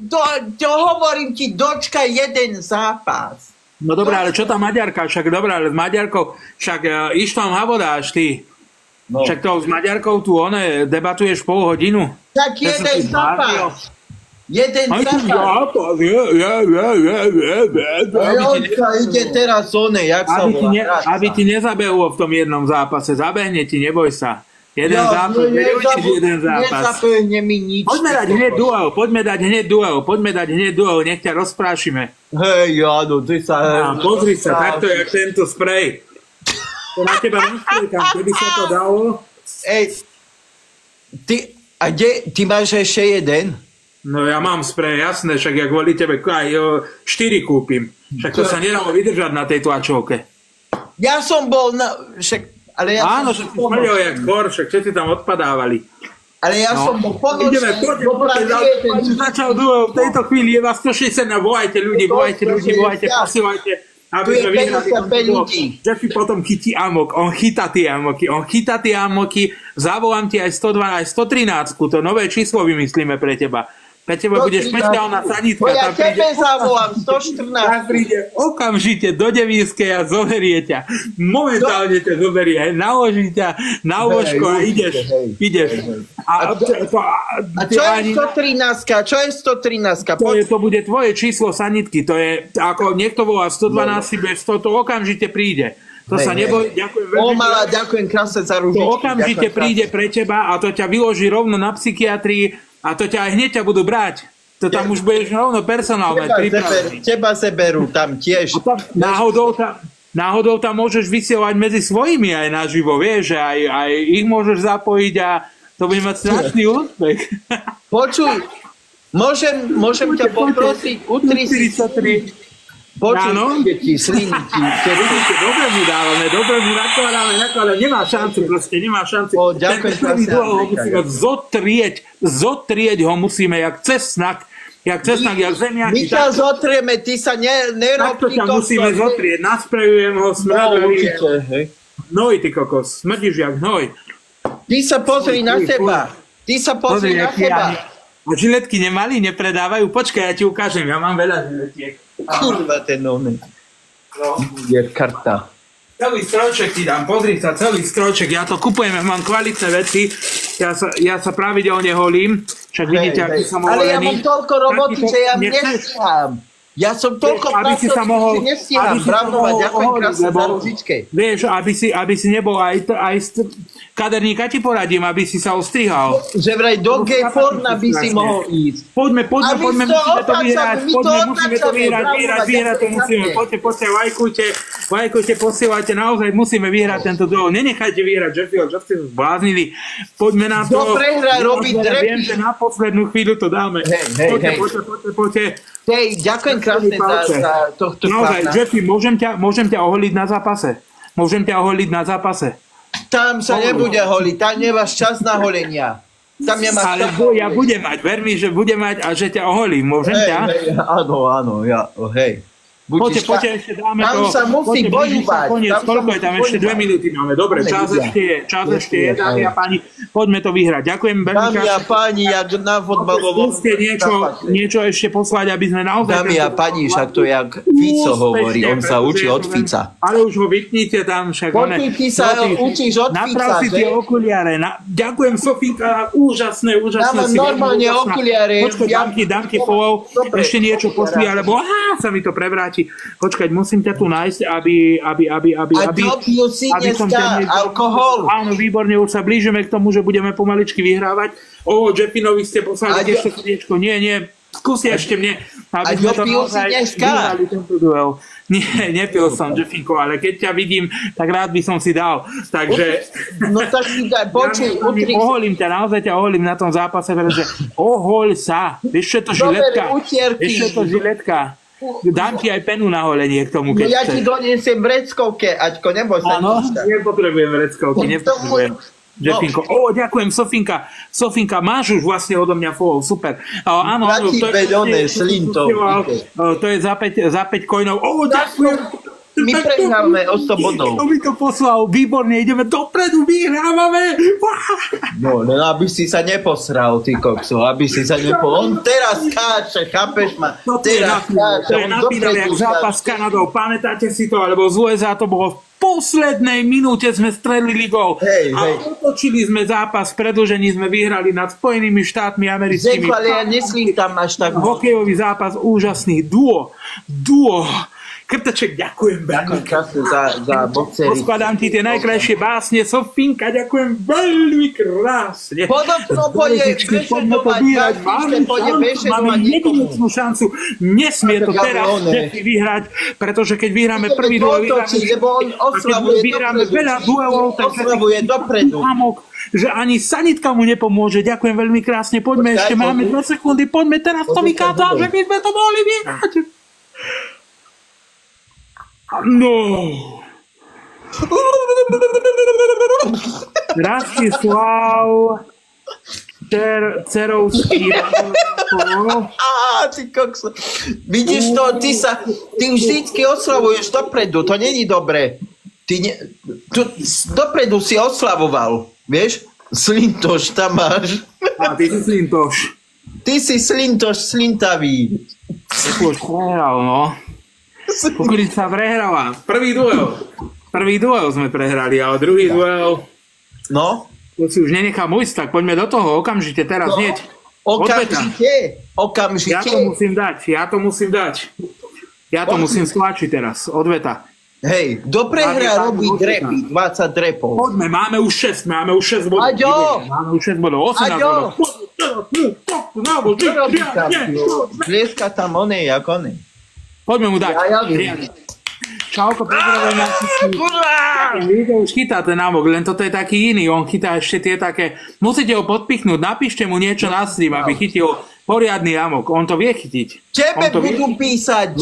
to hovorím ti, dočka jeden zápas. No dobré, ale čo tá Maďarka? Však dobré, ale s Maďarkou, však Ištván Havodáš, ty. No. Však to s Maďarkou tu debatuješ pol hodinu. Tak jeden zápas. Jeden zápas. Ide teraz jak sa volá. Aby ti nezabehlo v tom jednom zápase. Zabehne ti, neboj sa. Jeden zápas. Nezabehne mi nič. Poďme dať hneď duel, nech ťa rozprášime. Hej, áno, ty sa... Pozri sa, takto jak tento sprej. To na teba rozprekám, keby sa to dalo. Ty máš ešte jeden? No ja mám sprej, jasné, však jak volí tebe, aj 4 kúpim. Však to sa nedalo vydržať na tej tlačovke. Ja som bol áno, že si smrďal jak chor, však všetci tam odpadávali. Ale ja som bol ponočný. Ideme, poďte, začal duel. V tejto chvíli je vás 160, volajte ľudí, posílajte. Aby sme vyhrali. Jeffy potom chytí amok, on chytá tie amoky, zavolám ti aj 112, 113, to nové číslo vymyslíme pre teba. Pre teba bude špeciálna sanitka. Ja tebe zavolám 114. Tak príde okamžite do devískej a zoberie ťa. Momentálne ťa zoberie. Naloží ťa na lôžko a ideš. A čo je 113? Čo je 113? To bude tvoje číslo sanitky. To je, ako niekto volá 112, si bez 100, to okamžite príde. To sa neboj, ďakujem veľmi. Ďakujem krásne za ružičky. To okamžite príde pre teba a to ťa vyloží rovno na psychiatrii. A to ťa aj hneď ťa budú brať. To tam už budeš rovno personálne pripravený. Teba berú tam tiež. Náhodou tam môžeš vysielať medzi svojimi aj naživo, vieš, že aj ich môžeš zapojiť a to bude mať strašný úspech. Počuj, môžem ťa poprosiť, utri si... Počuj, deti, sliniky. Dobre mu nakladáme, nemá šancu proste, nemá šancu. Ten prvý duel ho musíme zotrieť ho musíme, jak cesnak, jak zemiaky. My ťa zotrieme, ty sa nerob. Takto ťa musíme zotrieť, nasprejujem ho, smradovie. Hnoj, ty kokos, smrdíš jak hnoj. Ty sa pozri na seba. A žiletky nemali, nepredávajú? Počkaj, ja ti ukážem, ja mám veľa žiletiek. Kurva, ten oný. Je karta. Celý strojček ti dám, pozri sa, celý strojček. Ja to kupujem, mám kvalitné veci. Ja sa pravidelne holím. Však vidíte, aký som oholený. Ale ja mám toľko roboty, že ja nestíham. Ja som toľko pracovný, že nestíham. Bravnova, ďakujem krásne za ružičke. Vieš, aby si nebol aj kaderníka ti poradím, aby si sa ostrihal. Že vraj do gay porna by si mohol ísť. Poďme, musíme to vyhrať. Musíme to vyhrať to musíme. Poďte, lajkujte, posielajte, naozaj musíme vyhrať tento duel. Nenechajte vyhrať Jeffyho, že ste zbláznili. Poďme na to. Dobre hra robiť drepy. Viem, že na poslednú chvíľu to dáme. Poďte. Hej, ďakujem krásne za tohto pána. Naozaj, Jeffy, môžem ťa oholiť na zápase. Tam sa nebude holiť, tam nemáš čas na holenia. Tam nemáš čas. Ale ja budem mať, ver mi, že budem mať a že ťa oholím, môžem ťa? Áno, hej. Poďte, ešte dáme tam to. Tam sa musí bojúvať. Koľko je tam? Ešte 2 minúty máme. Dobre, čas ešte je, dámy a páni. Poďme to vyhrať. Ďakujem veľmi. Dámy a páni, jak na fotbalovom. Skúste niečo ešte poslať, aby sme naozaj... Dámy a páni, však to jak Fico hovorí. On sa učí od Fica. Ale už ho vypnite tam však. Poďme, ty sa učíš od Fica. Naprav si tie okuliare. Ďakujem, Sofinka. Úžasné. Dávam normálne okuliare. Počkaj, dám ti follow. Ešte niečo pošli, alebo sa mi to prevráti. Počkať, musím ťa tu nájsť, aby som ťa... Alkohol. Áno, výborne, už sa blížime k tomu, že budeme pomaličky vyhrávať. Jeffinovi ste poslali ešte srdiečko. Nie, skúsi ešte mne, aby sme to naozaj vyhrali tento duel. Nie, nepil som, Jeffinko, ale keď ťa vidím, tak rád by som si dal. Takže... No tak si daj, počuj, oholím ťa, naozaj ťa oholím na tom zápase, pretože ohoľ sa. Vieš, čo je to žiletka? Vieš, čo je to žiletka? Dám ti aj penu na holenie k tomu, keď ja ti doniesiem vreckovke, Aťko, neboj sa. Áno, nepotrebujem vreckovky, nepotrebujem. Jeffinko. Ďakujem, Sofinka, máš už vlastne odo mňa follow, super. Áno, to je za 5 coinov. Ďakujem. my prehráme o 100 bodov. To mi to poslal, výborne, ideme dopredu, vyhrávame. No, aby si sa neposral, ty kokso, aby si sa On teraz skáče, chápeš ma? Teraz skáče. To je napínal, jak zápas s Kanadou, pamätáte si to, alebo z USA to bolo v poslednej minúte sme strelili gól. A otočili sme zápas, v predĺžení sme vyhrali nad Spojenými štátmi americkými. Ale ja neslím tam až tak. Hokejový zápas, úžasný. Duo. Krteček, ďakujem veľmi. Ďakujem za boxery. Poskladám ti tie najkrajšie básne. Sofinka, ďakujem veľmi krásne. Podobno pôjde Máme jedinečnú šancu. Nesmie to teraz Jeffy vyhrať, pretože keď vyhráme prvý duel, vyhráme veľa duelov, že ani sanitka mu nepomôže. Ďakujem veľmi krásne. Poďme ešte, máme 2 sekundy. Poďme teraz, to vykáza, že by sme to mohli vyhrať. No. Rastislav Cerovský. Ty kokso. Vidíš to, ty vždycky oslavuješ dopredu, to není dobré. Dopredu si oslavoval, vieš? Slintoš tam máš. A ty si Slintoš. Ty si Slintoš slintavý. Už prehral, no. Kukurica prehrala. Prvý duel sme prehrali, ale druhý duel... No? To si už nenechám ujsť, tak poďme do toho okamžite, teraz hneď. Okamžite. Ja to musím dať. Ja to musím stlačiť teraz, odveta. Hej, kto prehrá robí drepy, 20 drepov. Poďme, máme už 6 bodov. Aďo! Máme už 6 bodov, 18 bodov. Dneska tam onej, jak onej. Poďme mu dať. Čauko, pozdravujem. Video už chytá ten námok, len toto je taký iný. On chytá ešte tie také... Musíte ho podpichnúť, napíšte mu niečo na stream, aby chytil poriadny amok. On to vie chytiť. Tebe budú písať,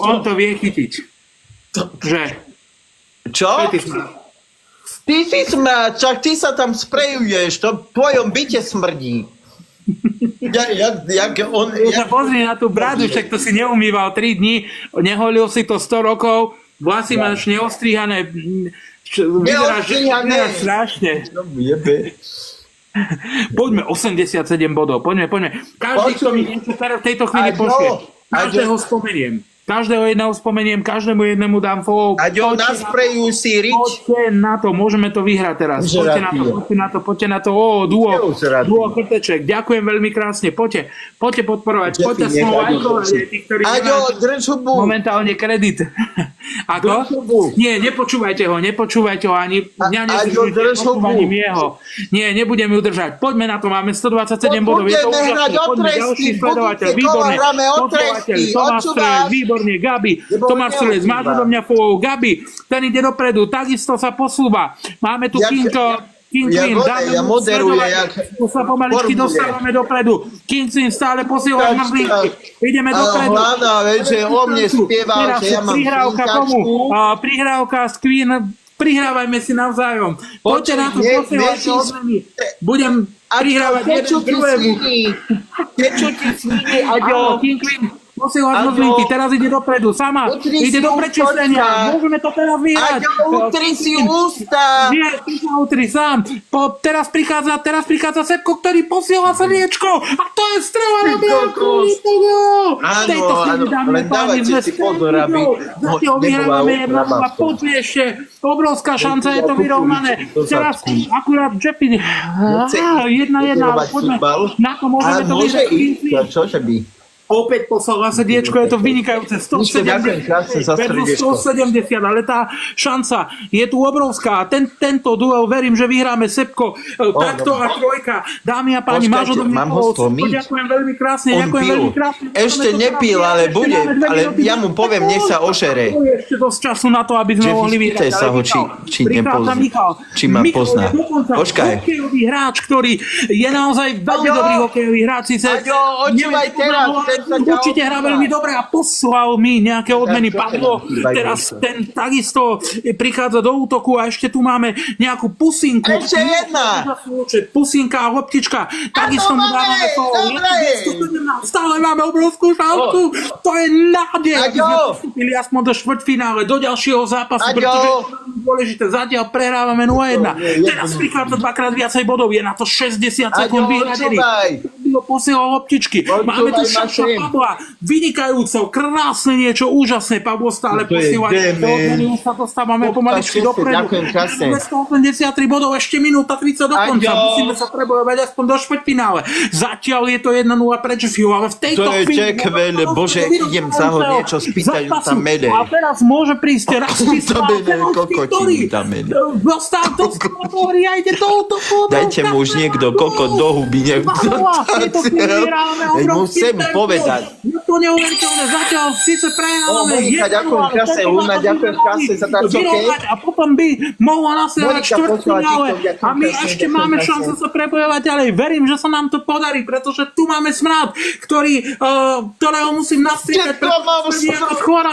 on to vie chytiť. Že? Čo? Ty si smrť, čak ty sa tam sprejuješ, to v tvojom byte smrdí. Pozri na tú bradu, však to si neumýval 3 dní, neholil si to 100 rokov, vlasy máš neostrihané, vyzeráš strašne. Poďme, 87 bodov, poďme. Každý, kto mi niečo v tejto chvíli pošle, každého spomeniem. Každého jedného spomeniem, každému jednému dám follow. Aďo, nasprejuj si rič. Poďte na to, môžeme to vyhrať teraz. Poďte na to. Duo Krteček. Ďakujem veľmi krásne. Poďte podporovať. Poďte s mnou lajkovať. Aďo, drž hubu. Momentálne kredit. Ako? Nie, nepočúvajte ho ani mňa nepočúvaním jeho. Nie, nebudem ju držať. Poďme na to, máme 127 bodov. Budeme hrať o tresty. Výborne. Výborne. Gabi, Tomáš Strelec, máš do mňa follow, Gabi, ten ide dopredu, takisto sa posúva. Máme tu King Queen, dáme mu sledovať, tu sa pomaličky dostávame dopredu. King Queen stále posiela mrzlíky, ideme dopredu. Teraz prihrávka komu? Prihrávka s Queen, prihrávajme si navzájom. Poďte na to posielať odmeny. Budem prihrávať jeden druhému. King Queen, posielať modlinky, teraz ide dopredu, sama, ide do prečíslenia, môžeme to teraz vyhrať. Utri si ústa. Nie, ty sa utri sám. Teraz prichádza Sepko, ktorý posiela srdiečko a to je strela na bielku. Áno, len dávajte si pozor, aby zatiaľ vyhrávame 1-0, poďme ešte, obrovská šanca, je to vyrovnané. Teraz akurát Jeffy, 1-1, poďme, na to môžeme to vyhrať. Čože by? Opäť poslal srdiečko, je to vynikajúce. 170, ale tá šanca je tu obrovská. Tento duel verím, že vyhráme, Sepko. Takto a trojka. Dámy a páni, máš odo mňa ďakujem veľmi krásne. Ešte nepil, ale bude. Ale ja mu poviem, nech sa ožere. Ešte dosť času na to, aby sme mohli vyhrať. Sa ho, či nepozná. Či ma pozná. Počkaj. Hokejový hráč, ktorý je naozaj veľmi dobrý hokejový hráč. Aďo, očúvaj teraz. určite hrá veľmi dobre a poslal mi nejaké odmeny. Pavlo teraz ten takisto prichádza do útoku a ešte tu máme nejakú pusinku. Ešte jedna! Pusinka a loptička. Takisto mu dávame to. Stále máme obrovskú šancu. To je nádej, aby sme postupili aspoň do štvrťfinále, do ďalšieho zápasu, pretože je dôležité. Zatiaľ prehrávame 0-1. Teraz prichádza dvakrát viacej bodov. Je na to 60 sekúnd vyhradených. Posielal loptičky. Máme tu šancu Pavla. Vynikajúco, krásne niečo, úžasné. Pavlo stále posiela. Už sa dostávame pomaličky dopredu. 183 bodov, ešte minúta 30 do konca. Musíme sa prebojovať aspoň do štvrťfinále. Zatiaľ je to 1-0 pre Jeffyho, ale v tejto chvíli... Bože, idem sa ho niečo spýtať, tam menej. A teraz môže prísť Rastislav, ktorý dostal to hovorí, a ide do útoku. Dajte mu už niekto kokot do huby. Musím povedať. Je to neuveriteľné, zatiaľ síce prehrávame. Ďakujem krásne, Luna, ďakujem krásne za dačoke. A potom by mohla nasledovať štvrťfinále. A my ešte máme šancu sa prebojovať ďalej. Verím, že sa nám to podarí, pretože tu máme Smrad, ktorého musím nastriekať, pretože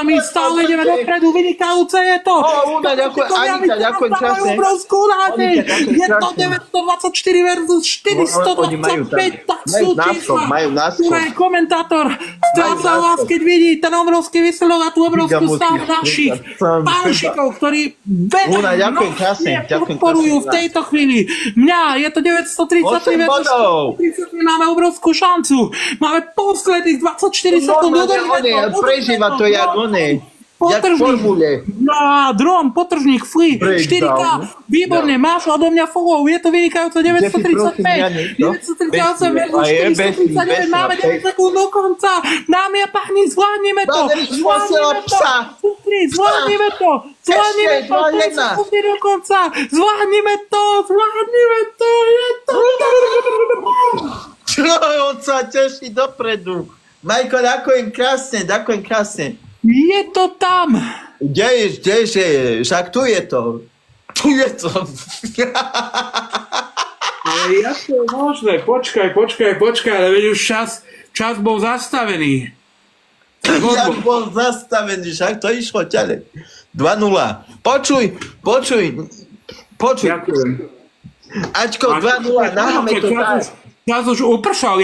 my stále ideme dopredu, vynikajúce je to. Luna, ďakujem, Anika, ďakujem krásne. Je to 924 versus 425, tak sú čísla, ktoré komentátor stráca vás, keď vidí ten obrovský výsledok a tú obrovskú stavu našich pánšikov, ktorí podporujú v tejto chvíli. Mňa, je to 933 versus 430, máme obrovskú šancu. Máme posledných 24 sekúnd. Prežíva to jak oné. Potržník, na druhom potržník, free, 4K, výborne, máš odo mňa follow, je to vynikajúce 935, 938 versus 439, máme 9 sekúnd do konca, dámy a páni, zvládnime to, zvládnime to, 5 sekúnd do konca, zvládnime to, je to Čo, on sa teší dopredu. Majko, ďakujem krásne. Je to tam. Kdeže, však tu je to. Ale ja to je možné, počkaj, ale veď už čas bol zastavený. Ja bol zastavený, však to išlo ďalej. 2-0. Počuj. Ďakujem. Ačko, 2-0, naháme to tak. Čas už upršal,